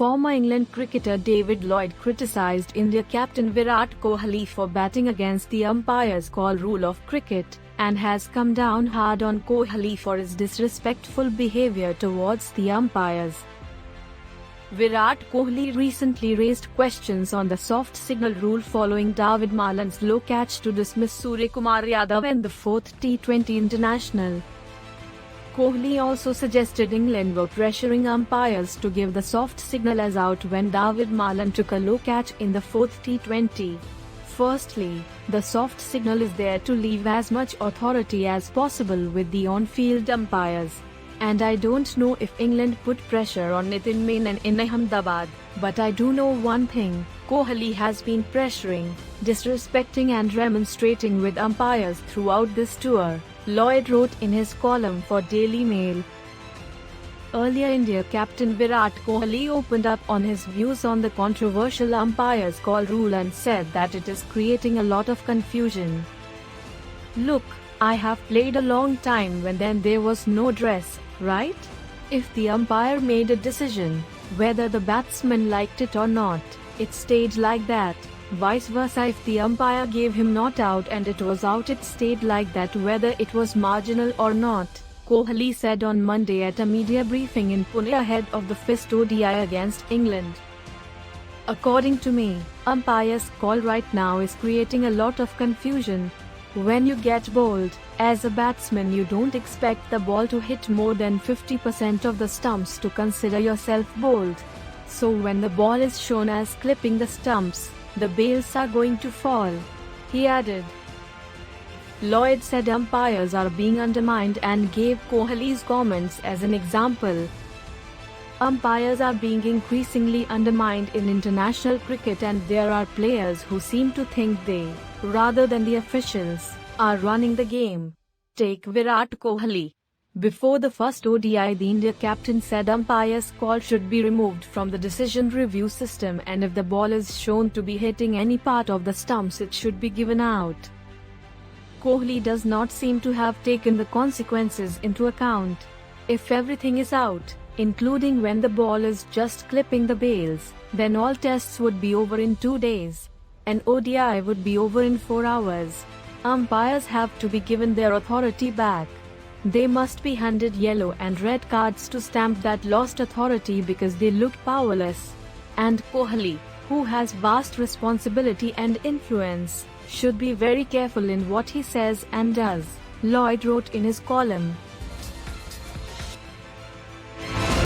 Former England cricketer David Lloyd criticised India captain Virat Kohli for batting against the umpire's call rule of cricket, and has come down hard on Kohli for his disrespectful behaviour towards the umpires. Virat Kohli recently raised questions on the soft signal rule following David Malan's low catch to dismiss Suryakumar Yadav in the fourth T20 international. Kohli also suggested England were pressuring umpires to give the soft signal as out when David Malan took a low catch in the fourth T20. Firstly, the soft signal is there to leave as much authority as possible with the on-field umpires. And I don't know if England put pressure on Nitin Menon in Ahmedabad, but I do know one thing: Kohli has been pressuring, disrespecting and remonstrating with umpires throughout this tour, Lloyd wrote in his column for Daily Mail. Earlier, India captain Virat Kohli opened up on his views on the controversial umpire's call rule and said that it is creating a lot of confusion. "Look, I have played a long time when there was no dress, right? If the umpire made a decision, whether the batsman liked it or not, it stayed like that. Vice versa, if the umpire gave him not out and it was out, it stayed like that whether it was marginal or not," Kohli said on Monday at a media briefing in Pune ahead of the first ODI against England. "According to me, umpire's call right now is creating a lot of confusion. When you get bowled, as a batsman you don't expect the ball to hit more than 50% of the stumps to consider yourself bowled. So when the ball is shown as clipping the stumps, the bails are going to fall," he added. Lloyd said umpires are being undermined and gave Kohli's comments as an example. "Umpires are being increasingly undermined in international cricket, and there are players who seem to think they, rather than the officials, are running the game." Take Virat Kohli. Before the first ODI, the India captain said umpire's call should be removed from the decision review system, and if the ball is shown to be hitting any part of the stumps, it should be given out. Kohli does not seem to have taken the consequences into account. If everything is out, including when the ball is just clipping the bails, then all tests would be over in 2 days. An ODI would be over in 4 hours. Umpires have to be given their authority back. They must be handed yellow and red cards to stamp that lost authority because they looked powerless. And Kohli, who has vast responsibility and influence, should be very careful in what he says and does, Lloyd wrote in his column.